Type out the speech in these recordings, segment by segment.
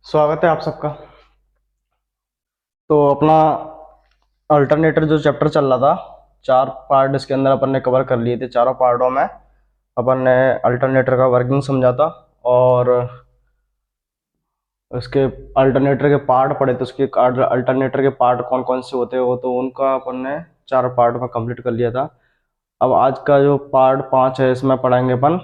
स्वागत है आप सबका। तो अपना अल्टरनेटर जो चैप्टर चल रहा था, चार पार्ट इसके अंदर अपन ने कवर कर लिए थे। चारों पार्टों में अपन ने अल्टरनेटर का वर्किंग समझा था और उसके अल्टरनेटर के पार्ट पढ़े थे। उसके अल्टरनेटर के पार्ट कौन कौन से होते हो तो उनका अपन ने चार पार्ट में कंप्लीट कर लिया था। अब आज का जो पार्ट 5 है इसमें पढ़ेंगे अपन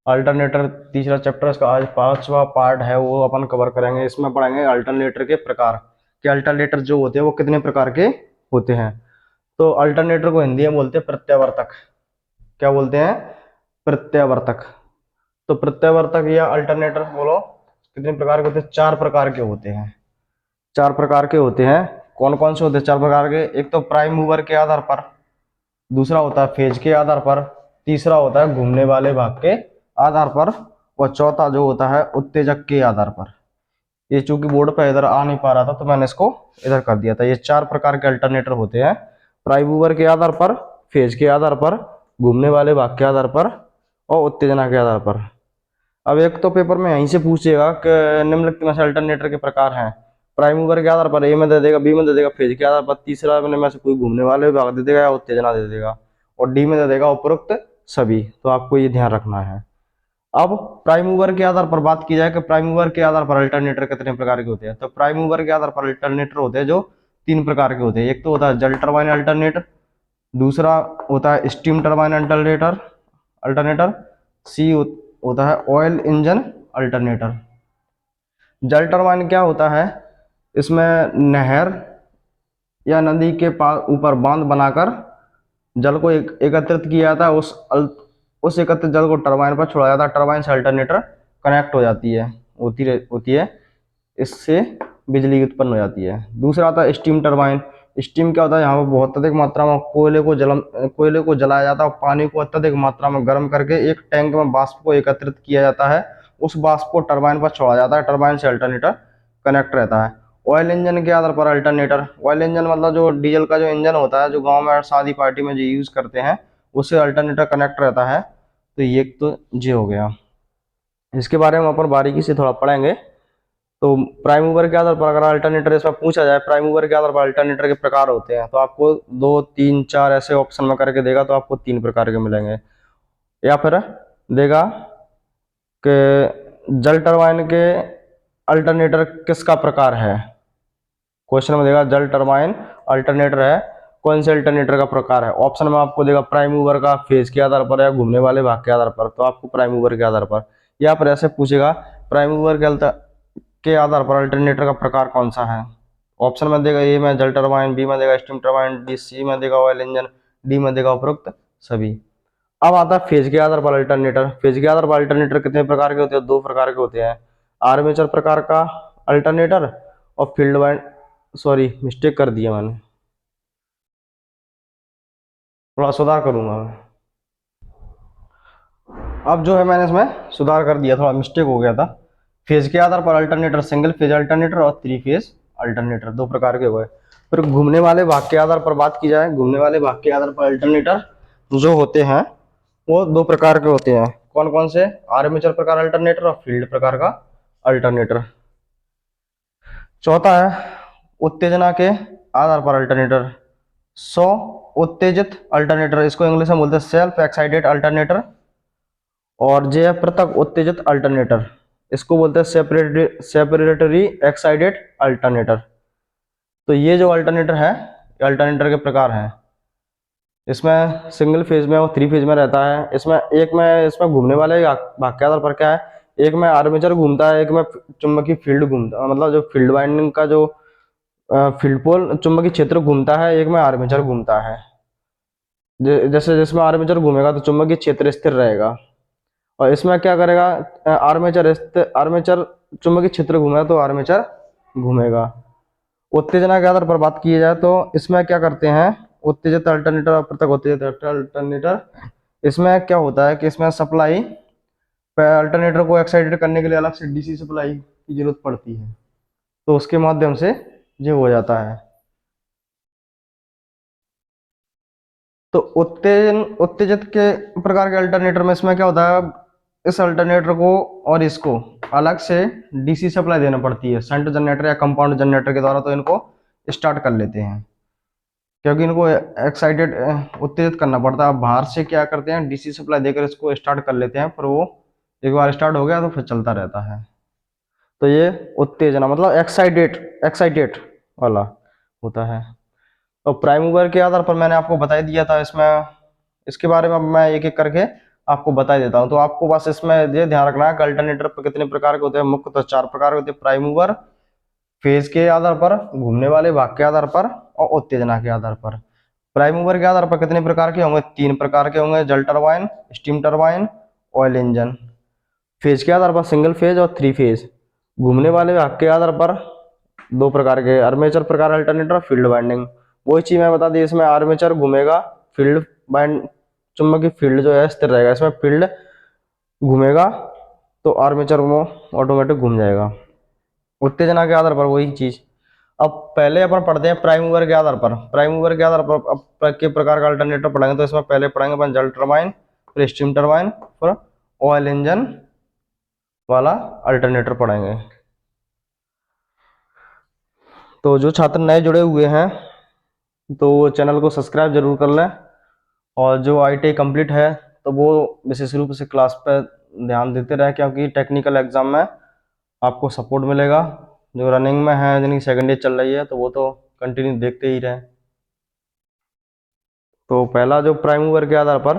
अल्टरनेटर। तीसरा चैप्टर इसका आज पांचवा पार्ट है, वो अपन कवर करेंगे। इसमें पढ़ेंगे अल्टरनेटर के प्रकार कि अल्टरनेटर जो होते हैं वो कितने प्रकार के होते हैं। तो अल्टरनेटर को हिंदी में बोलते हैं प्रत्यावर्तक। क्या बोलते हैं? प्रत्यावर्तक। तो प्रत्यावर्तक या अल्टरनेटर बोलो कितने प्रकार के होते हैं? चार प्रकार के होते हैं। चार प्रकार के होते हैं। कौन कौन से होते हैं चार प्रकार के? एक तो प्राइम मूवर के आधार पर, दूसरा होता है फेज के आधार पर, तीसरा होता है घूमने वाले भाग के आधार पर, और चौथा जो होता है उत्तेजक के आधार पर। ये चूंकि बोर्ड पर इधर आ नहीं पा रहा था तो मैंने इसको इधर कर दिया था। ये चार प्रकार के अल्टरनेटर होते हैं, प्राइम मूवर के आधार पर, फेज के आधार पर, घूमने वाले भाग के आधार पर और उत्तेजना के आधार पर। अब एक तो पेपर में यहीं से पूछेगा कि निम्नलिखित में से अल्टरनेटर के प्रकार हैं। प्राइम मूवर के आधार पर ए में दे देगा, बी में दे देगा, फेज के आधार पर तीसरा में से कोई घूमने वाले भाग दे देगा या उत्तेजना दे देगा, और डी में दे देगा उपरोक्त सभी। तो आपको ये ध्यान रखना है। अब प्राइम मूवर के आधार पर बात की जाए कि प्राइम मूवर के आधार पर अल्टरनेटर कितने प्रकार के होते हैं, तो प्राइम मूवर के आधार पर अल्टरनेटर होते हैं जो तीन प्रकार के होते हैं। एक तो होता है जल टरबाइन अल्टरनेटर, दूसरा होता है स्टीम टरबाइन अल्टरनेटर अल्टरनेटर सी होता है ऑयल इंजन अल्टरनेटर। जल टरबाइन क्या होता है? इसमें नहर या नदी के ऊपर बांध बनाकर जल को एकत्रित किया जाता है। उस एकत्रित जल को टरबाइन पर छोड़ा जाता है। टरबाइन से अल्टरनेटर कनेक्ट हो जाती है, होती है। इससे बिजली उत्पन्न हो जाती है। दूसरा आता है स्टीम टरबाइन। स्टीम क्या होता है? यहाँ पर बहुत अधिक मात्रा में कोयले को जलाया जाता है और पानी को अत्यधिक मात्रा में गर्म करके एक टैंक में वाष्प को एकत्रित किया जाता है। उस वाष्प को टरबाइन पर छोड़ा जाता है। टरबाइन से अल्टरनेटर कनेक्ट रहता है। ऑयल इंजन के आधार पर अल्टरनेटर। ऑयल इंजन मतलब जो डीजल का जो इंजन होता है, जो गांव में शादी पार्टी में जो यूज करते हैं, उससे अल्टरनेटर कनेक्ट रहता है। तो ये तो ये हो गया। इसके बारे में अपन बारीकी से थोड़ा पढ़ेंगे। तो प्राइम मूवर के आधार पर अगर अल्टरनेटर इसमें पूछा जाए, प्राइम मूवर के आधार पर अल्टरनेटर के प्रकार होते हैं, तो आपको 2 3 4 ऐसे ऑप्शन में करके देगा तो आपको 3 प्रकार के मिलेंगे। या फिर देगा कि जल टरबाइन के अल्टरनेटर किसका प्रकार है। क्वेश्चन में देगा जल टरबाइन अल्टरनेटर है, कौन से अल्टरनेटर का प्रकार है। ऑप्शन में आपको देगा प्राइम मूवर का, फेज के आधार पर या घूमने वाले भाग के आधार पर, तो आपको प्राइम मूवर के आधार पर। या फिर ऐसे पूछेगा प्राइम मूवर के आधार पर अल्टरनेटर का प्रकार कौन सा है। ऑप्शन में देगा ए में जल टरबाइन, बी में देगा स्टीम टरबाइन, डी सी में देगा ऑयल इंजन, डी में देगा उपरोक्त सभी। अब आता है फेज के आधार पर अल्टरनेटर। फेज के आधार पर अल्टरनेटर कितने प्रकार के होते हैं? 2 प्रकार के होते हैं, आर्मेचर प्रकार का अल्टरनेटर और फील्ड वाइंड। सॉरी, मिस्टेक कर दिया मैंने, थोड़ा सुधार करूंगा मैं। अब जो है मैंने इसमें सुधार कर दिया, थोड़ा मिस्टेक हो गया था। फेज के आधार पर अल्टरनेटर सिंगल फेज अल्टरनेटर और 3 फेज अल्टरनेटर 2 प्रकार के हुए। फिर घूमने वाले भाग के आधार पर बात की जाए, घूमने वाले भाग के आधार पर अल्टरनेटर जो होते हैं वो 2 प्रकार के होते हैं। कौन कौन से? आर्मेचर प्रकार अल्टरनेटर और फील्ड प्रकार का अल्टरनेटर। चौथा है उत्तेजना के आधार पर अल्टरनेटर। सो उत्तेजित अल्टरनेटर, इसको इंग्लिश में बोलते हैं सेल्फ एक्साइटेड अल्टरनेटर। और जे है पृथक उत्तेजित अल्टरनेटर, इसको बोलते हैं सेपरेटरी एक्साइटेड अल्टरनेटर। तो ये जो अल्टरनेटर है, अल्टरनेटर के प्रकार हैं। इसमें सिंगल फेज में और 3 फेज में रहता है। इसमें घूमने वाले भाग के आधार पर क्या है, एक में आर्मेचर घूमता है, एक में चुंबकीय फील्ड घूमता, मतलब जो फील्ड वाइंडिंग का जो फील्ड पोल चुंबकीय क्षेत्र घूमता है, एक में आर्मेचर घूमता है। जैसे जिसमें आर्मेचर घूमेगा तो चुंबकीय क्षेत्र स्थिर रहेगा, और इसमें क्या करेगा, आर्मेचर चुंबकीय क्षेत्र घूमेगा तो आर्मेचर घूमेगा। उत्तेजना के आधार पर बात की जाए तो इसमें क्या करते हैं, उत्तेजित अल्टरनेटर और पृथक उत्तेजित अल्टरनेटर। इसमें क्या होता है कि इसमें सप्लाई अल्टरनेटर को एक्साइटेड करने के लिए अलग से डीसी सप्लाई की जरूरत पड़ती है, तो उसके माध्यम से ये हो जाता है। तो उत्तेजित के प्रकार के अल्टरनेटर में इसमें क्या होता है, इस अल्टरनेटर को और इसको अलग से डीसी सप्लाई देना पड़ती है शंट जनरेटर या कंपाउंड जनरेटर के द्वारा, तो इनको स्टार्ट कर लेते हैं क्योंकि इनको एक्साइटेड उत्तेजित करना पड़ता है। बाहर से क्या करते हैं, डीसी सप्लाई देकर इसको स्टार्ट कर लेते हैं, पर वो एक बार स्टार्ट हो गया तो फिर चलता रहता है। तो ये उत्तेजना मतलब एक्साइटेड वाला होता है। तो प्राइम मूवर के आधार पर मैंने आपको बता ही दिया था, इसमें इसके बारे में मैं एक एक करके आपको बता देता हूँ। तो आपको बस इसमें ये ध्यान रखना है कि अल्टरनेटर पर कितने प्रकार के होते हैं। मुख्य तो 4 प्रकार के होते हैं, प्राइम मूवर, फेज के आधार पर, घूमने वाले भाग के आधार पर और उत्तेजना के आधार पर। प्राइम मूवर के आधार पर कितने प्रकार के होंगे, 3 प्रकार के होंगे, जल turbine, steam turbine, oil engine. Phase के आधार पर सिंगल फेज और 3 फेज। घूमने वाले भाग के आधार पर 2 प्रकार के, आर्मेचर प्रकार अल्टरनेटर, फील्ड वाइंडिंग। वही चीज मैं बता दी, इसमें आर्मेचर घूमेगा, फील्ड वाइंड चुंबकीय फील्ड जो है स्थिर रहेगा। इसमें फील्ड घूमेगा तो आर्मेचर वो ऑटोमेटिक घूम जाएगा। उत्तेजना के आधार पर वही चीज। अब पहले अपन पढ़ते हैं प्राइम मूवर के आधार पर। प्राइम मूवर के आधार पर अब के प्रकार का अल्टरनेटर पढ़ेंगे, तो इसमें पहले पढ़ेंगे अपन जल टरबाइन, फिर स्टीम टरबाइन, फिर ऑयल इंजन वाला अल्टरनेटर पढ़ेंगे। तो जो छात्र नए जुड़े हुए हैं तो चैनल को सब्सक्राइब जरूर कर लें, और जो आईटीआई कंप्लीट है तो वो विशेष रूप से क्लास पर ध्यान देते रहे, क्योंकि टेक्निकल एग्जाम में आपको सपोर्ट मिलेगा। जो रनिंग में है, जिनकी सेकेंड ईयर चल रही है, तो वो तो कंटिन्यू देखते ही रहे। तो पहला जो प्राइम मूवर के आधार पर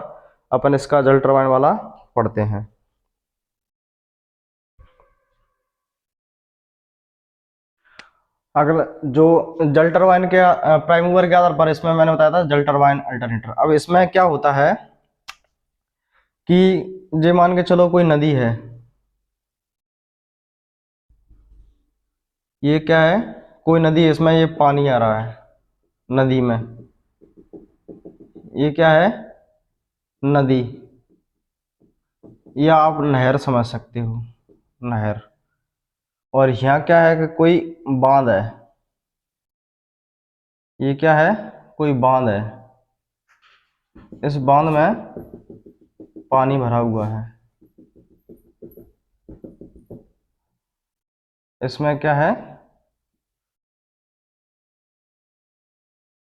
अपन इसका जल टरबाइन वाला पढ़ते हैं। अगला जो जल टरबाइन के प्राइम मूवर के आधार पर, इसमें मैंने बताया था जल टरबाइन अल्टरनेटर। अब इसमें क्या होता है कि जे मान के चलो कोई नदी है, ये क्या है, कोई नदी है, इसमें ये पानी आ रहा है नदी में, ये क्या है, नदी, या आप नहर समझ सकते हो, नहर। और यहाँ क्या है कि कोई बांध है, ये क्या है, कोई बांध है, इस बांध में पानी भरा हुआ है, इसमें क्या है,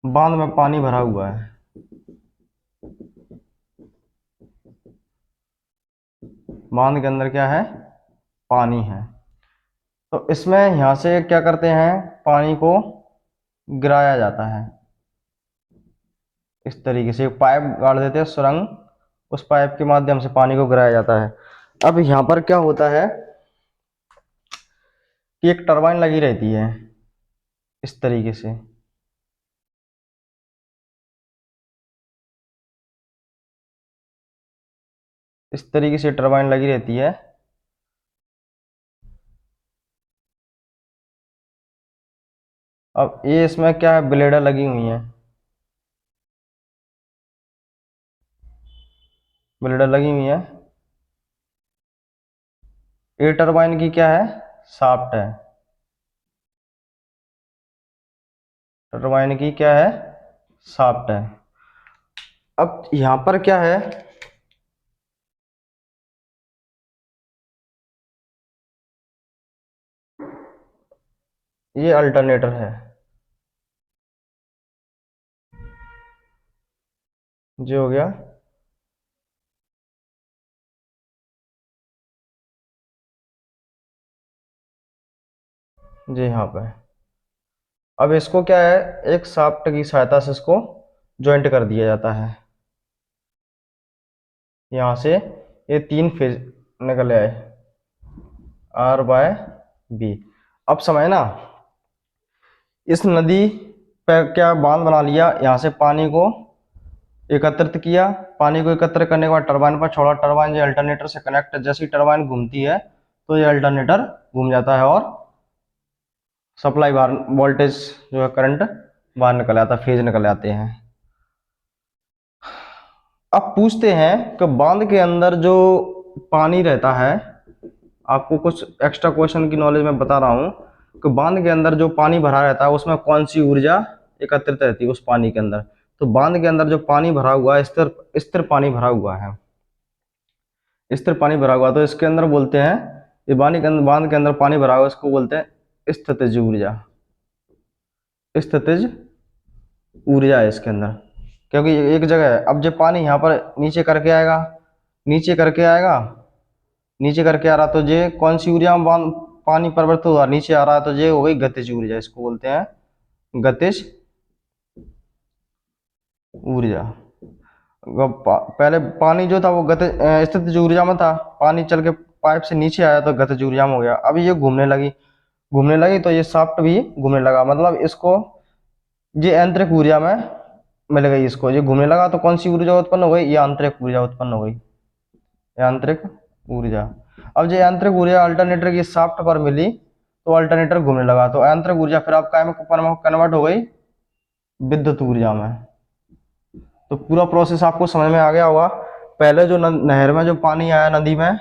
बांध में पानी भरा हुआ है। बांध के अंदर क्या है, पानी है। तो इसमें यहां से क्या करते हैं, पानी को गिराया जाता है। इस तरीके से पाइप गाड़ देते हैं सुरंग, उस पाइप के माध्यम से पानी को गिराया जाता है। अब यहां पर क्या होता है कि एक टरबाइन लगी रहती है इस तरीके से, इस तरीके से टरबाइन लगी रहती है। अब ये इसमें क्या है, ब्लेडर लगी हुई है, ब्लेडर लगी हुई है। ये टरबाइन की क्या है, शाफ्ट है, टरबाइन की क्या है, शाफ्ट है। अब यहां पर क्या है, ये अल्टरनेटर है, जो हो गया। जी यहाँ पे अब इसको क्या है, एक शाफ्ट की सहायता से इसको ज्वाइंट कर दिया जाता है। यहाँ से ये 3 फेज निकल आए, आर बाय बी। अब समय ना, इस नदी पे क्या बांध बना लिया, यहाँ से पानी को एकत्रित किया, पानी को एकत्र करने के बाद टरबाइन पर छोड़ा, टरबाइन ये अल्टरनेटर से कनेक्ट, जैसी टरबाइन घूमती है तो ये अल्टरनेटर घूम जाता है और सप्लाई बाहर, वोल्टेज जो है करंट बाहर निकल आता है, फेज निकल आते हैं। अब पूछते हैं कि बांध के अंदर जो पानी रहता है, आपको कुछ एक्स्ट्रा क्वेश्चन की नॉलेज मैं बता रहा हूं कि बांध के अंदर जो पानी भरा रहता है उसमें कौन सी ऊर्जा एकत्रित रहती है उस पानी के अंदर। तो बांध के अंदर जो पानी भरा हुआ है, स्थिर स्थिर पानी भरा हुआ है, स्थिर पानी भरा हुआ, तो इसके अंदर बोलते हैं ये बांध के अंदर पानी भरा हुआ है, इसको बोलते हैं स्थितिज ऊर्जा। स्थितिज ऊर्जा है इसके अंदर, क्योंकि ये एक जगह है। अब जब पानी यहाँ पर नीचे करके आएगा, नीचे करके आएगा, नीचे करके आ रहा, तो ये कौन सी ऊर्जा में पानी परिवर्तित हुआ, नीचे आ रहा है, तो ये हो गई गतिज ऊर्जा, इसको बोलते हैं गतिज ऊर्जा। पहले पानी जो था वो स्थितिज ऊर्जा में था, पानी चल के पाइप से नीचे आया तो गतिज ऊर्जा में हो गया। अभी ये घूमने लगी तो ये शाफ्ट भी घूमने लगा, मतलब इसको ये आंतरिक ऊर्जा में मिल गई इसको। ये घूमने लगा तो कौन सी ऊर्जा उत्पन्न हो गई, ये आंतरिक ऊर्जा उत्पन्न हो गई, यांत्रिक ऊर्जा। अब जो यांत्रिक ऊर्जा अल्टरनेटर की शाफ्ट पर मिली तो अल्टरनेटर घूमने लगा, तो यांत्रिक ऊर्जा फिर आप काय में कन्वर्ट हो गई, विद्युत ऊर्जा में। तो पूरा प्रोसेस आपको समझ में आ गया होगा। पहले जो नहर में जो पानी आया, नदी में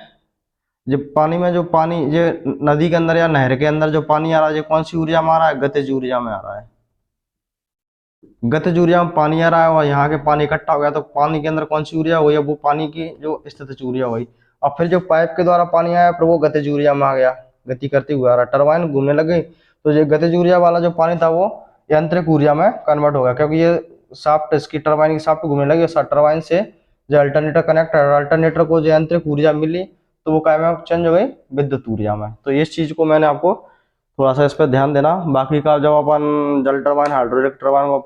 जब पानी में जो पानी, ये नदी के अंदर या नहर के अंदर जो पानी आ रहा है, ये कौन सी ऊर्जा में आ रहा है, गतिज ऊर्जा में आ रहा है। गतिज ऊर्जा में पानी आ रहा है और यहाँ के पानी इकट्ठा हो गया, तो पानी के अंदर कौन सी ऊर्जा हुई है, वो पानी की जो स्थितिज ऊर्जा हुई। और फिर जो पाइप के द्वारा पानी आया फिर वो गतिज ऊर्जा में आ गया, गति करते हुए आ रहा, टरबाइन घूमने लग गई, तो ये गतिज ऊर्जा वाला जो पानी था वो यांत्रिक ऊर्जा में कन्वर्ट हो गया, क्योंकि ये शाफ्ट, इसकी टरबाइन की शाफ्ट घूमने लगी, टरबाइन से जो अल्टरनेटर कनेक्ट है, अल्टरनेटर को जो यांत्रिक ऊर्जा मिली तो वो काय में चेंज हो गई, विद्युत ऊर्जा में। तो इस चीज को मैंने आपको थोड़ा सा इस पर ध्यान देना। बाकी का जब अपन जल टरबाइन, हाइड्रोलिक टरबाइन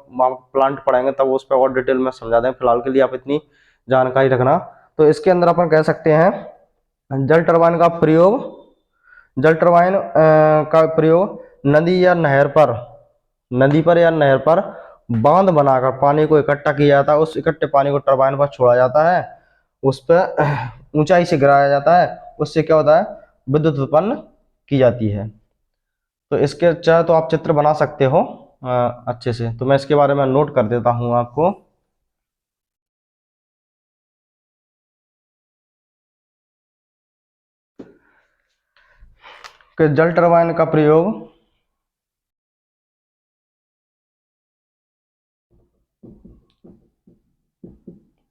प्लांट पढ़ेंगे तब उस पर और डिटेल में समझा दें। फिलहाल के लिए आप इतनी जानकारी रखना। तो इसके अंदर अपन कह सकते हैं जल टरबाइन का प्रयोग, जल टरबाइन का प्रयोग नदी या नहर पर, नदी पर या नहर पर बांध बनाकर पानी को इकट्ठा किया जाता है। उस इकट्ठे पानी को टरबाइन पर छोड़ा जाता है, उस पर ऊंचाई से गिराया जाता है, उससे क्या होता है, विद्युत उत्पन्न की जाती है। तो इसके चाहे तो आप चित्र बना सकते हो अच्छे से। तो मैं इसके बारे में नोट कर देता हूं आपको। कि जल टरबाइन का प्रयोग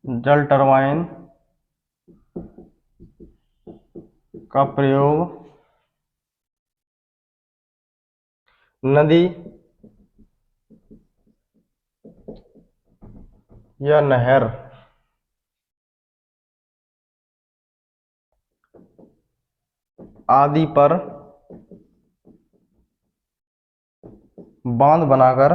जल टरबाइन का प्रयोग नदी या नहर आदि पर बांध बनाकर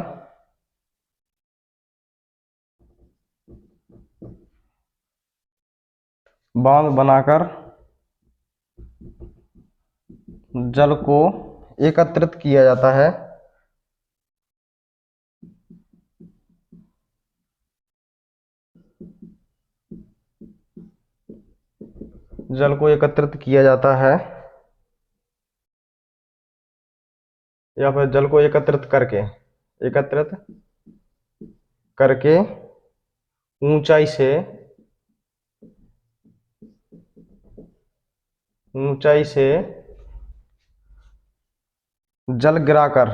जल को एकत्रित किया जाता है, जल को एकत्रित किया जाता है, या फिर जल को एकत्रित करके ऊंचाई से जल गिराकर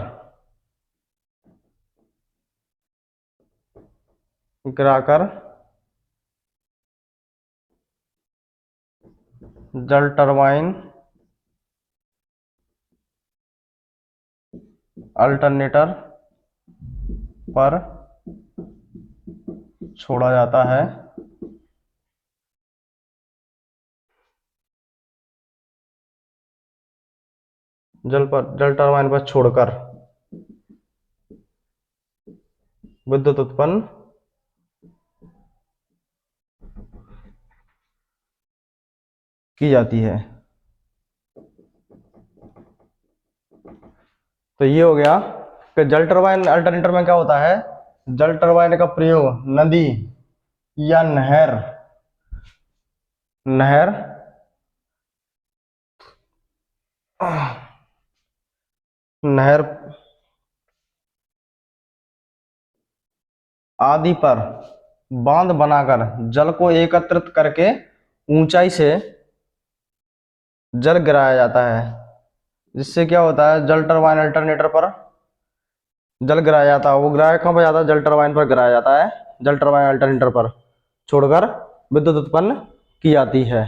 जल टरबाइन अल्टरनेटर पर छोड़ा जाता है। जल टरबाइन पर छोड़कर विद्युत उत्पन्न की जाती है। तो ये हो गया कि जल टरबाइन अल्टरनेटर में क्या होता है, जल टरबाइन का प्रयोग नदी या नहर आदि पर बांध बनाकर जल को एकत्रित करके ऊंचाई से जल गिराया जाता है, जिससे क्या होता है, जल टरबाइन अल्टरनेटर पर जल गिराया जाता है। वो गिराया कहाँ पर जाता है, जल टरबाइन पर गिराया जाता है, जल टरबाइन अल्टरनेटर पर छोड़कर विद्युत उत्पन्न की जाती है।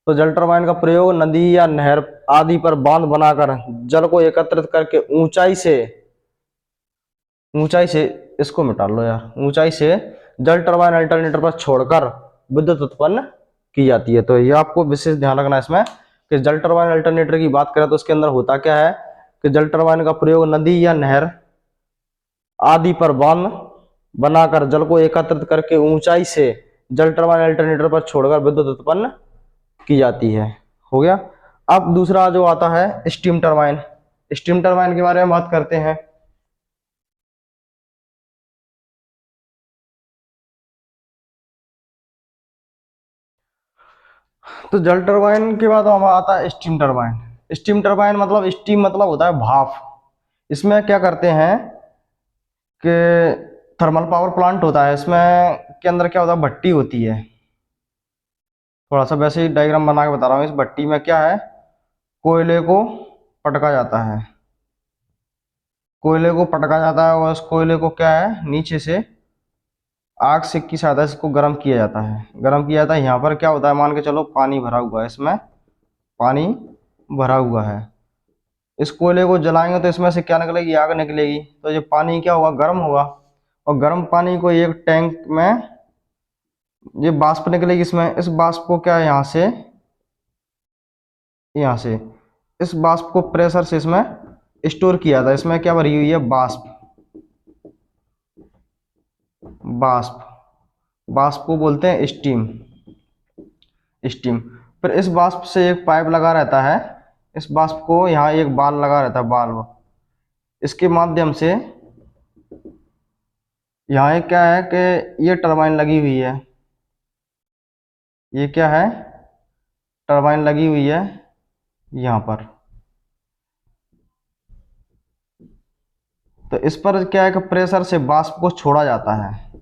तो जल टरबाइन का प्रयोग नदी या नहर आदि पर बांध बनाकर जल को एकत्रित करके ऊंचाई से इसको मिटा लो यार, ऊंचाई से जल टरबाइन अल्टरनेटर पर छोड़कर विद्युत उत्पन्न की जाती है। तो ये आपको विशेष ध्यान रखना है इसमें कि जल टरबाइन अल्टरनेटर की बात करें तो उसके अंदर होता क्या है कि जल टरबाइन का प्रयोग नदी या नहर आदि पर बांध बनाकर जल को एकत्रित करके ऊंचाई से जल टरबाइन अल्टरनेटर पर छोड़कर विद्युत उत्पन्न की जाती है। हो गया। अब दूसरा जो आता है स्टीम टरबाइन। स्टीम टरबाइन के बारे में बात करते हैं। तो जल टरबाइन के बाद हमारा आता है स्टीम टरबाइन। स्टीम टरबाइन मतलब स्टीम मतलब होता है भाप। इसमें क्या करते हैं कि थर्मल पावर प्लांट होता है, इसमें के अंदर क्या होता है, भट्टी होती है। थोड़ा सा वैसे ही डायग्राम बना के बता रहा हूँ। इस भट्टी में क्या है, कोयले को पटका जाता है। कोयले को पटका जाता है और उस कोयले को क्या है नीचे से आग से की सहायता से इसको गर्म किया जाता है। गर्म किया जाता है। यहाँ पर क्या होता है, मान के चलो पानी भरा हुआ है, इसमें पानी भरा हुआ है। इस कोयले को जलाएंगे तो इसमें से क्या निकलेगी, आग निकलेगी। तो ये पानी क्या होगा, गर्म होगा। और गर्म पानी को एक टैंक में ये वाष्प निकलेगी इसमें। इस वाष्प को क्या है यहाँ से इस वाष्प को प्रेशर से इसमें स्टोर किया था। इसमें क्या भरी हुई है, वाष्प। वाष्प वाष्प को बोलते हैं स्टीम। स्टीम। फिर इस वाष्प से एक पाइप लगा रहता है। इस वाष्प को यहाँ एक बाल लगा रहता है, बाल्व। इसके माध्यम से यहाँ एक क्या है कि ये टरबाइन लगी हुई है। ये क्या है, टरबाइन लगी हुई है यहाँ पर। तो इस पर क्या है कि प्रेशर से वाष्प को छोड़ा जाता है।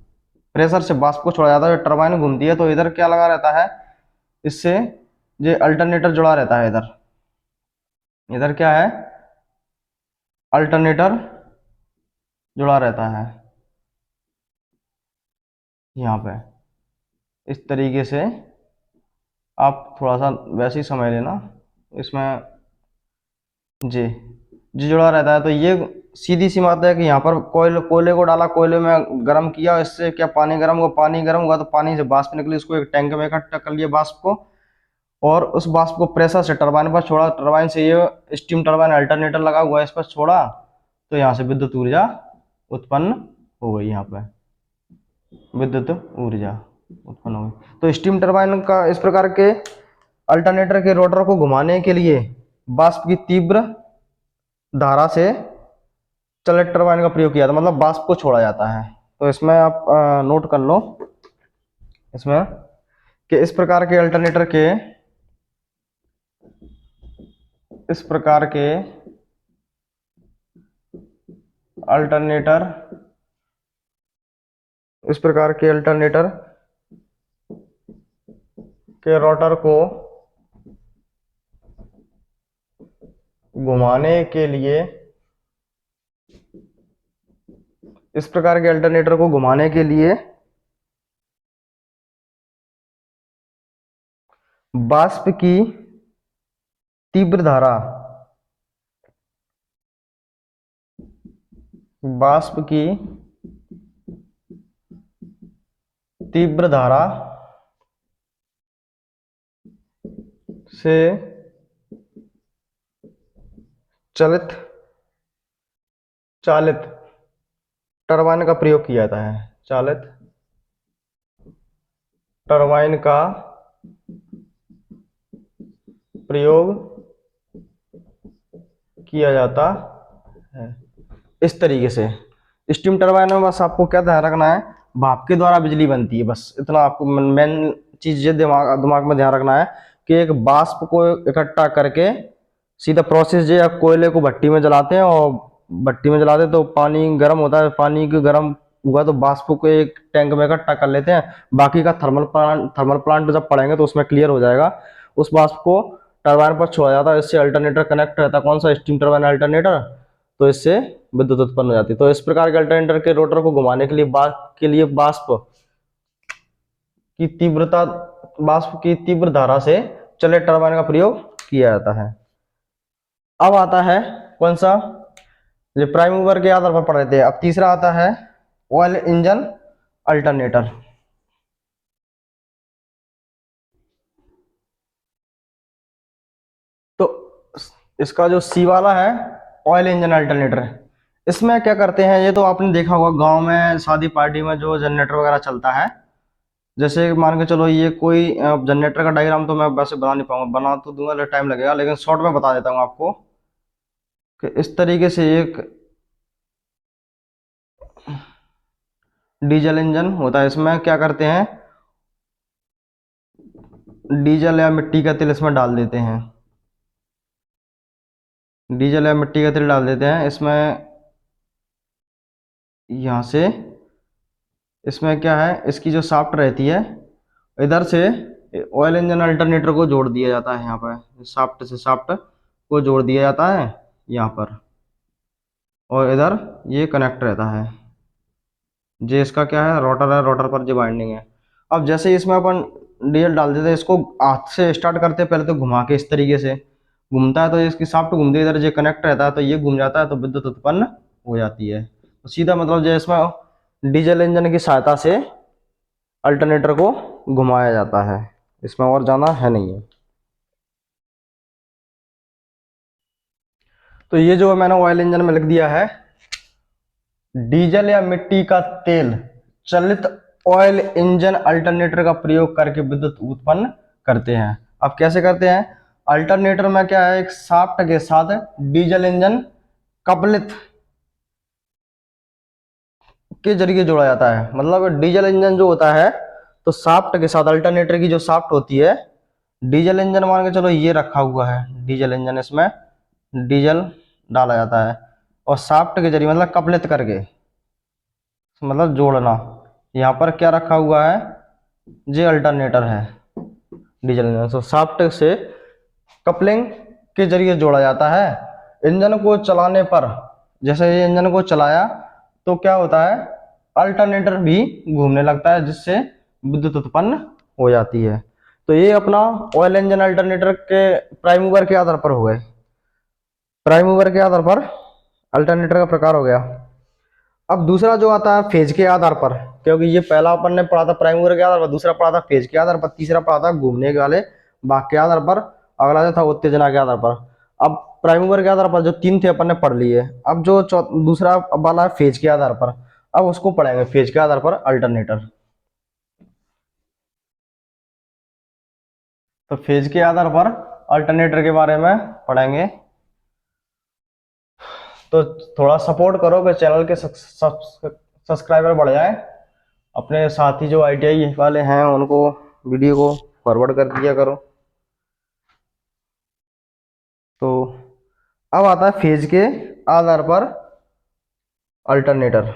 प्रेशर से वाष्प को छोड़ा जाता है, टरबाइन घूमती है। तो इधर क्या लगा रहता है, इससे ये अल्टरनेटर जुड़ा रहता है। इधर इधर क्या है, अल्टरनेटर जुड़ा रहता है यहाँ पे। इस तरीके से आप थोड़ा सा वैसे ही समझ लेना। इसमें जी जी जुड़ा रहता है। तो ये सीधी सी बात है कि यहाँ पर कोयले को डाला, कोयले में गर्म किया, इससे क्या पानी गर्म हुआ। पानी गर्म हुआ तो पानी से वाष्प निकली, उसको एक टैंक में इकट्ठा कर लिया वाष्प को, और उस वाष्प को प्रेशर से टरबाइन पर छोड़ा। टरबाइन से ये स्टीम टरबाइन अल्टरनेटर लगा हुआ है, इस पर छोड़ा तो यहाँ से विद्युत ऊर्जा उत्पन्न हो गई। यहाँ पे विद्युत ऊर्जा उत्पन्न हो गई। तो स्टीम टरबाइन का इस प्रकार के अल्टरनेटर के रोटर को घुमाने के लिए वाष्प की तीव्र धारा से चलित टरबाइन का प्रयोग किया था, मतलब वाष्प को छोड़ा जाता है। तो इसमें आप नोट कर लो इसमें कि इस प्रकार के अल्टरनेटर के इस प्रकार के अल्टरनेटर के रोटर को घुमाने के लिए इस प्रकार के अल्टरनेटर को घुमाने के लिए वाष्प की तीव्र धारा वाष्प की तीव्र धारा से चालित टरबाइन का प्रयोग किया जाता है। चालित टरबाइन का प्रयोग किया जाता है। इस तरीके से स्टीम टरबाइन में बस आपको क्या ध्यान रखना है, भाप के द्वारा बिजली बनती है। बस इतना आपको मेन चीज ये दिमाग में ध्यान रखना है कि एक वाष्प को इकट्ठा करके सीधा प्रोसेस ये, आप कोयले को भट्टी में जलाते हैं और भट्टी में जलाते हैं तो पानी गर्म होता है। पानी के गर्म हुआ तो वाष्प को एक टैंक में इकट्ठा कर लेते हैं। बाकी का थर्मल प्लांट जब पढ़ेंगे तो उसमें क्लियर हो जाएगा। उस वाष्प को टरबाइन पर छोड़ा जाता है, इससे अल्टरनेटर कनेक्ट रहता है। कौन सा, स्टीम टरबाइन अल्टरनेटर। तो इससे विद्युत उत्पन्न हो जाती है। तो इस प्रकार के अल्टरनेटर के रोटर को घुमाने के लिए वाष्प की तीव्र धारा से चलित टरबाइन का प्रयोग किया जाता है। अब आता है कौन सा, जो प्राइम मूवर के आधार पर पढ़ रहे थे, अब तीसरा आता है ऑयल इंजन अल्टरनेटर। तो इसका जो सी वाला है ऑयल इंजन अल्टरनेटर, इसमें क्या करते हैं, ये तो आपने देखा होगा गांव में शादी पार्टी में जो जनरेटर वगैरह चलता है, जैसे मान के चलो ये कोई जनरेटर का डायग्राम तो मैं वैसे बना नहीं पाऊंगा, बना तो दूंगा टाइम लगेगा, लेकिन शॉर्ट में बता देता हूँ आपको कि इस तरीके से एक डीजल इंजन होता है। इसमें क्या करते हैं, डीजल या मिट्टी का तेल इसमें डाल देते हैं, डीजल या मिट्टी का तेल डाल देते हैं इसमें। यहाँ से इसमें क्या है, इसकी जो शाफ्ट रहती है, इधर से ऑयल इंजन अल्टरनेटर को जोड़ दिया जाता है, यहाँ पर शाफ्ट से शाफ्ट को जोड़ दिया जाता है यहाँ पर, और इधर ये कनेक्ट रहता है, जे इसका क्या है, रोटर है, रोटर पर जो बाइंडिंग है। अब जैसे इसमें अपन डीजल डाल देते हैं, इसको हाथ से स्टार्ट करते हैं पहले तो घुमा के, इस तरीके से घूमता है तो इसकी शाफ्ट घूमती है, इधर जो कनेक्ट रहता है तो ये घूम जाता है, तो विद्युत उत्पन्न हो जाती है। तो सीधा मतलब जो इसमें डीजल इंजन की सहायता से अल्टरनेटर को घुमाया जाता है, इसमें और जाना है नहीं है। तो ये जो मैंने ऑयल इंजन में लिख दिया है, डीजल या मिट्टी का तेल चलित ऑयल इंजन अल्टरनेटर का प्रयोग करके विद्युत उत्पन्न करते हैं। अब कैसे करते हैं, अल्टरनेटर में क्या है, एक शाफ्ट के साथ डीजल इंजन कपलित के जरिए जोड़ा जाता है। मतलब डीजल इंजन जो होता है तो शाफ्ट के साथ, अल्टरनेटर की जो शाफ्ट होती है, डीजल इंजन मान के चलो ये रखा हुआ है डीजल इंजन, इसमें डीजल डाला जाता है और शाफ्ट के जरिए मतलब कपलित करके, मतलब जोड़ना, यहाँ पर क्या रखा हुआ है, ये अल्टरनेटर है डीजल इंजन, तो शाफ्ट से कपलिंग के जरिए जोड़ा जाता है। इंजन को चलाने पर, जैसे ये इंजन को चलाया तो क्या होता है, अल्टरनेटर भी घूमने लगता है, जिससे विद्युत उत्पन्न हो जाती है। तो ये अपना ऑयल इंजन अल्टरनेटर के प्राइम मूवर के आधार पर हो गए, प्राइम मूवर के आधार पर अल्टरनेटर का प्रकार हो गया। अब दूसरा जो आता है फेज के आधार पर, क्योंकि ये पहला अपन ने पढ़ा था प्राइम मूवर के आधार पर, दूसरा पढ़ा था फेज के आधार पर, तीसरा पढ़ा था घूमने के वाले भाग के आधार पर, अगला जो था उत्तेजना के आधार पर। अब प्राइम मूवर के आधार पर जो तीन थे अपन ने पढ़ लिए, अब जो दूसरा वाला है फेज के आधार पर, अब उसको पढ़ेंगे फेज के आधार पर अल्टरनेटर। तो फेज के आधार पर अल्टरनेटर के बारे में पढ़ेंगे। तो थोड़ा सपोर्ट करो कि चैनल के सब्सक्राइबर बढ़ जाए, अपने साथी जो ITI वाले हैं उनको वीडियो को फॉरवर्ड कर दिया करो। तो अब आता है फेज के आधार पर अल्टरनेटर।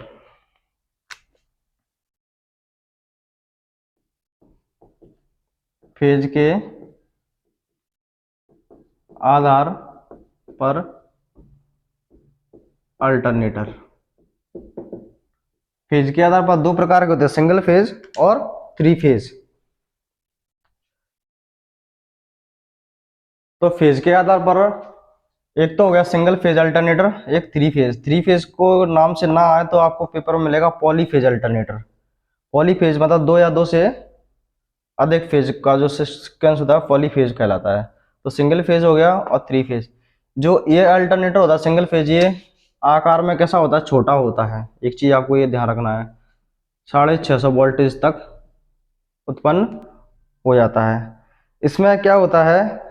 फेज के आधार पर अल्टरनेटर, फेज के आधार पर दो प्रकार के होते हैं, सिंगल फेज और थ्री फेज। तो फेज के आधार पर एक तो हो गया सिंगल फेज अल्टरनेटर, एक थ्री फेज। थ्री फेज को नाम से ना आए तो आपको पेपर में मिलेगा पॉलीफेज अल्टरनेटर। पॉलीफेज मतलब दो या दो से अधिक फेज का जो सीक्वेंस होता है पॉलीफेज कहलाता है। तो सिंगल फेज हो गया और थ्री फेज। जो ये अल्टरनेटर होता है सिंगल फेज, ये आकार में कैसा होता है, छोटा होता है। एक चीज आपको ये ध्यान रखना है, 650 वोल्टेज तक उत्पन्न हो जाता है। इसमें क्या होता है,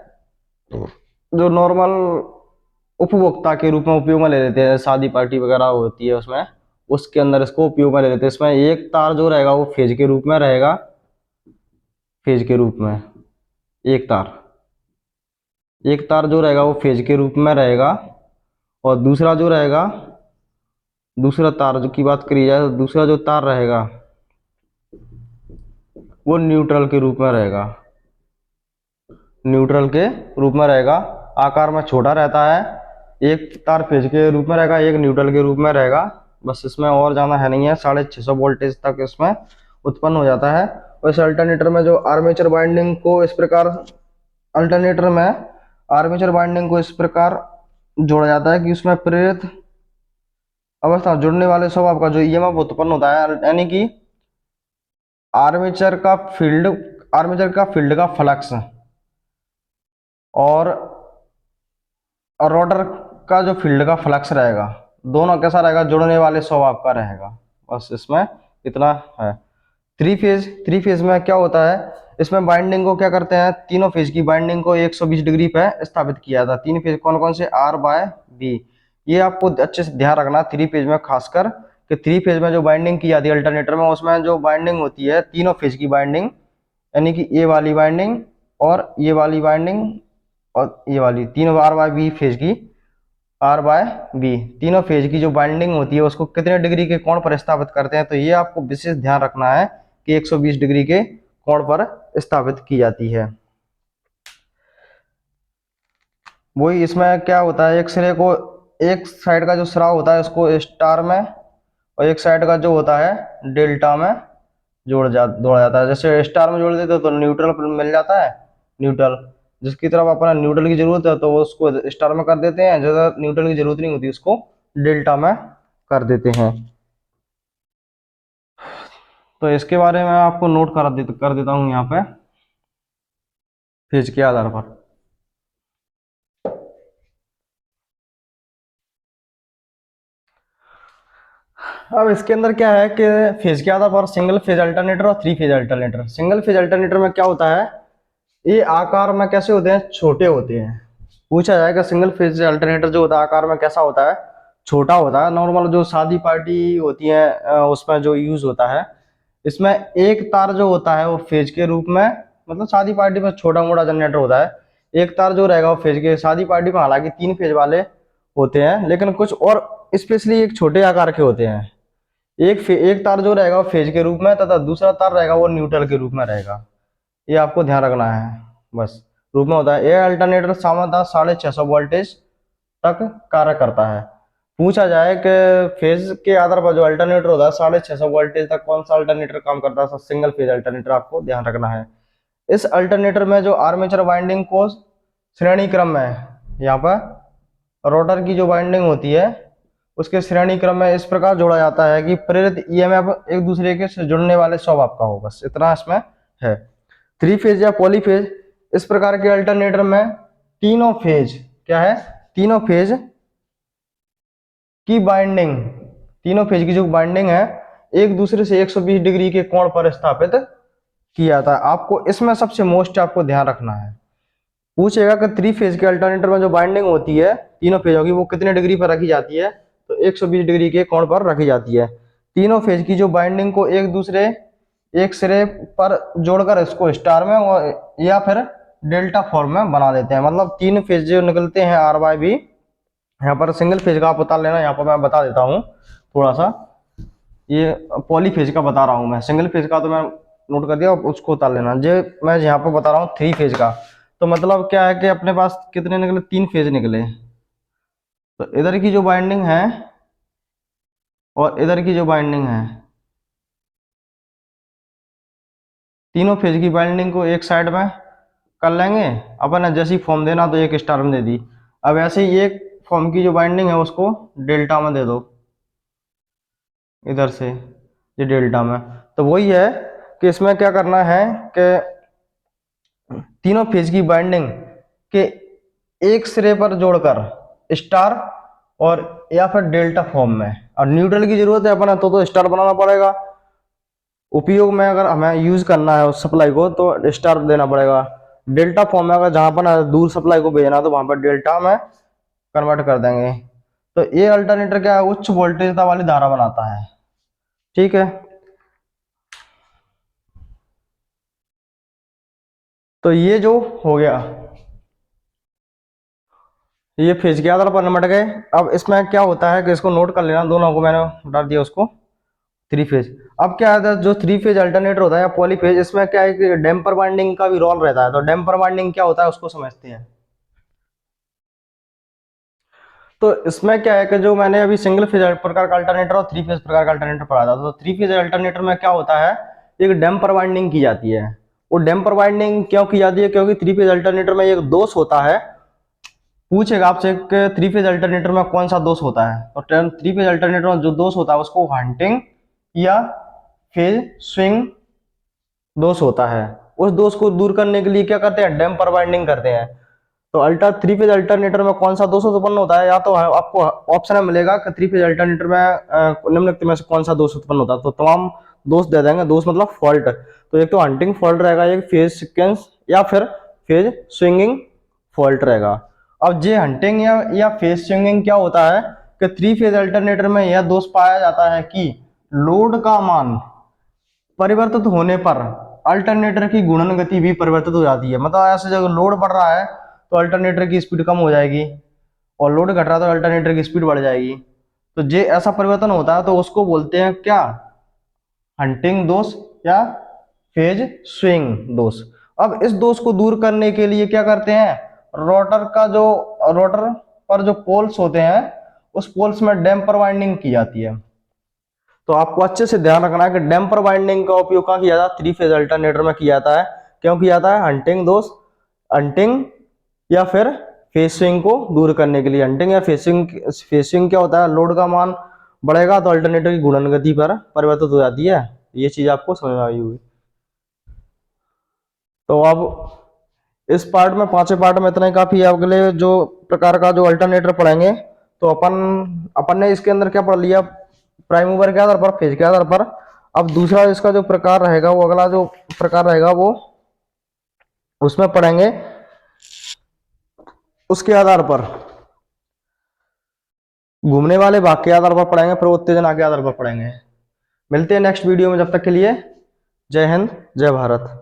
जो नॉर्मल उपभोक्ता के रूप में उपयोग में ले लेते हैं, शादी पार्टी वगैरह होती है उसमें, उसके अंदर इसको उपयोग में ले लेते हैं। इसमें एक तार जो रहेगा वो फेज के रूप में रहेगा, फेज के रूप में एक तार, एक तार जो रहेगा वो फेज के रूप में रहेगा, और दूसरा जो रहेगा, दूसरा तार जो की बात करी जाए तो दूसरा जो तार रहेगा वो न्यूट्रल के रूप में रहेगा, न्यूट्रल के रूप में रहेगा। आकार में छोटा रहता है, एक तार फेज के रूप में रहेगा, एक न्यूट्रल के रूप में रहेगा। बस इसमें और जाना है नहीं है, 650 वोल्टेज तक इसमें उत्पन्न हो जाता है। और इस अल्टरनेटर में जो आर्मेचर वाइंडिंग को इस प्रकार अल्टरनेटर में आर्मेचर वाइंडिंग को इस प्रकार जोड़ा जाता है कि उसमें प्रेरित अवस्था जुड़ने वाले स्वभाव का जो ईएमएफ उत्पन्न होता है, यानी कि आर्मेचर का फील्ड का फ्लक्स और रोटर का जो फील्ड का फ्लक्स रहेगा, दोनों कैसा रहेगा, जुड़ने वाले स्वभाव का रहेगा। बस इसमें इतना है। थ्री फेज में क्या होता है, इसमें बाइंडिंग को क्या करते हैं, तीनों फेज की बाइंडिंग को 120 डिग्री पे स्थापित किया था। तीन फेज कौन कौन से, आर बाय बी। ये आपको अच्छे से ध्यान रखना थ्री फेज में, खासकर कि थ्री फेज में जो बाइंडिंग की जाती है अल्टरनेटर में, उसमें जो बाइंडिंग होती है तीनों फेज की बाइंडिंग, यानी कि ये वाली बाइंडिंग और ये वाली बाइंडिंग और ये वाली, तीनों आर बाय बी फेज की, आर बाय बी तीनों फेज की जो बाइंडिंग होती है उसको कितने डिग्री के कोण पर स्थापित करते हैं, तो ये आपको विशेष ध्यान रखना है कि 120 डिग्री के कोण पर स्थापित की जाती है। वही इसमें क्या होता है, एक सिरे को, एक साइड का जो सिरा होता है उसको स्टार में और एक साइड का जो होता है डेल्टा में जोड़ा जाता है। जैसे स्टार में जोड़ देते तो न्यूट्रल मिल जाता है, न्यूट्रल जिसकी तरफ अपना न्यूट्रल की जरूरत है तो वो उसको स्टार में कर देते हैं, ज्यादा न्यूट्रल की जरूरत नहीं होती उसको डेल्टा में कर देते हैं। तो इसके बारे में आपको नोट कर देता हूँ यहाँ पे फेज के आधार पर। अब इसके अंदर क्या है कि फेज के आधार पर सिंगल फेज अल्टरनेटर और three phase alternator. Single phase alternator में क्या होता है, ये आकार में कैसे होते हैं, छोटे होते हैं। पूछा जाएगा सिंगल फेज अल्टरनेटर जो होता है आकार में कैसा होता है, छोटा होता है। नॉर्मल जो शादी पार्टी होती है उसमें जो यूज होता है, इसमें एक तार जो होता है वो फेज के रूप में, मतलब शादी पार्टी में छोटा मोटा जनरेटर होता है, एक तार जो रहेगा वो फेज के। शादी पार्टी में हालांकि तीन फेज वाले होते हैं, लेकिन कुछ और स्पेशली एक छोटे आकार के होते हैं। एक तार जो रहेगा वो फेज के रूप में तथा दूसरा तार रहेगा वो न्यूट्रल के रूप में रहेगा। ये आपको ध्यान रखना है, बस रूप में होता है। ये अल्टरनेटर सामान्यतः 650 वोल्टेज तक कार्य करता है। पूछा जाए कि फेज के आधार पर जो अल्टरनेटर होता है 650 वोल्टेज तक कौन सा अल्टरनेटर काम करता है, सिंगल फेज अल्टरनेटर, आपको ध्यान रखना है। इस अल्टरनेटर में जो आर्मेचर वाइंडिंग को श्रेणी क्रम में, यहाँ पर रोटर की जो वाइंडिंग होती है उसके श्रेणी क्रम में इस प्रकार जोड़ा जाता है कि प्रेरित ईएमएफ एक दूसरे के से जुड़ने वाले स्वभाव का हो, बस इतना इसमें है। थ्री फेज या पॉलीफेज, इस प्रकार के अल्टरनेटर में तीनों फेज क्या है, तीनों फेज की बाइंडिंग, तीनों फेज की जो बाइंडिंग है एक दूसरे से 120 डिग्री के कोण पर स्थापित किया जाता है। आपको इसमें सबसे मोस्ट आपको ध्यान रखना है, पूछेगा कि थ्री फेज के अल्टरनेटर में जो बाइंडिंग होती है तीनों फेजों की वो कितने डिग्री पर रखी जाती है, तो 120 डिग्री के कोण पर रखी जाती है। तीनों फेज की जो बाइंडिंग को एक सिरे पर जोड़कर इसको स्टार में या फिर डेल्टा फॉर्म में बना देते हैं। मतलब तीन फेज जो निकलते हैं आर बाय बी, यहाँ पर सिंगल फेज का आप बता लेना, यहाँ पर मैं बता देता हूँ थोड़ा सा, ये पॉली फेज का बता रहा हूँ मैं, सिंगल फेज का तो मैं नोट कर दिया, उसको उतार लेना। जो मैं यहाँ पर बता रहा हूँ थ्री फेज का, तो मतलब क्या है कि अपने पास कितने निकले, तीन फेज निकले। तो इधर की जो बाइंडिंग है और इधर की जो बाइंडिंग है, तीनों फेज की बाइंडिंग को एक साइड में कर लेंगे अपन, जैसी फॉर्म देना तो एक स्टार में दे दी। अब ऐसे ही एक फॉर्म की जो बाइंडिंग है उसको डेल्टा में दे दो, इधर से ये डेल्टा में। तो वही है कि इसमें क्या करना है कि तीनों फेज की बाइंडिंग के एक सिरे पर जोड़कर स्टार और या फिर डेल्टा फॉर्म में, और न्यूट्रल की जरूरत है अपना तो स्टार बनाना पड़ेगा। उपयोग में अगर हमें यूज करना है उस सप्लाई को तो स्टार देना पड़ेगा। डेल्टा फॉर्म में अगर जहां पर दूर सप्लाई को भेजना तो वहां पर डेल्टा में कन्वर्ट कर देंगे। तो ये अल्टरनेटर क्या है, उच्च वोल्टेजता वाली धारा बनाता है, ठीक है। तो ये जो हो गया, ये फेज के आधार पर निपट गए। अब इसमें क्या होता है कि इसको नोट कर लेना, दोनों को मैंने डाल दिया उसको थ्री फेज। अब क्या है, जो थ्री फेज अल्टरनेटर होता है या पॉली फेज, इसमें क्या है कि डैम्पर वाइंडिंग का भी रोल रहता है। तो डैम्पर वाइंडिंग क्या होता है उसको समझते हैं। तो इसमें क्या है कि जो मैंने अभी सिंगल फेज प्रकार का अल्टरनेटर और थ्री फेज प्रकार का अल्टरनेटर पढ़ा था, तो थ्री फेज अल्टरनेटर में क्या होता है, एक डैम्पर वाइंडिंग की जाती है। वो डैम्पर वाइंडिंग क्यों की जाती है? क्योंकि थ्री फेज अल्टरनेटर में एक दोष होता है, पूछेगा आपसे कि थ्री फेज अल्टरनेटर में कौन सा दोष होता है, तो थ्री फेज अल्टरनेटर में जो दोष होता है उसको हंटिंग या फेज स्विंग दोष होता है। उस दोष को दूर करने के लिए क्या करते हैं? डैम्पर वाइंडिंग करते हैं। तो थ्री फेज अल्टरनेटर में कौन सा दोष उत्पन्न होता है? या तो आपको ऑप्शन में मिलेगा कि थ्री फेज अल्टरनेटर में निम्नलिखित में से कौन सा दोष उत्पन्न होता है, तो तमाम दोष दे देंगे। दोष मतलब फॉल्ट। तो एक तो हंटिंग फॉल्ट रहेगा, एक फेज सीक्वेंस या फिर फेज स्विंगिंग फॉल्ट रहेगा। अब जे हंटिंग या फेज स्विंगिंग क्या होता है कि थ्री फेज अल्टरनेटर में यह दोष पाया जाता है कि लोड का मान परिवर्तित होने पर अल्टरनेटर की गुणन गति भी परिवर्तित हो जाती है। मतलब ऐसे जब लोड बढ़ रहा है तो अल्टरनेटर की स्पीड कम हो जाएगी, और लोड घट रहा है तो अल्टरनेटर की स्पीड बढ़ जाएगी। तो जे ऐसा परिवर्तन होता है तो उसको बोलते हैं क्या? हंटिंग दोष या फेज स्विंग दोष। अब इस दोष को दूर करने के लिए क्या करते हैं? रोटर पर जो पोल्स होते हैं उस पोल्स में डैम्पर वाइंडिंग की जाती है। तो आपको अच्छे से ध्यान रखना है कि डैम्पर वाइंडिंग का उपयोग कहाँ किया जाता है? थ्री फेज अल्टरनेटर में किया जाता है। क्यों किया जाता है? हंटिंग दोष, हंटिंग या फिर फेज स्विंग को दूर करने के लिए। हंटिंग या फेज स्विंग क्या होता है? लोड का मान बढ़ेगा तो अल्टरनेटर की घूर्णन गति पर परिवर्तित हो जाती है। ये चीज आपको समझ में आई होगी। तो अब इस पार्ट में, पांचवें पार्ट में इतना ही काफी है। अगले जो प्रकार का जो अल्टरनेटर पढ़ेंगे तो अपन ने इसके अंदर क्या पढ़ लिया? प्राइम मूवर के आधार पर, फेज के आधार पर। अब दूसरा इसका जो प्रकार रहेगा, वो अगला जो प्रकार रहेगा वो उसमें पढ़ेंगे उसके आधार पर, घूमने वाले भाग के आधार पर पढ़ेंगे, फिर उत्तेजना के आधार पर पढ़ेंगे। मिलते हैं नेक्स्ट वीडियो में, जब तक के लिए जय हिंद जय भारत।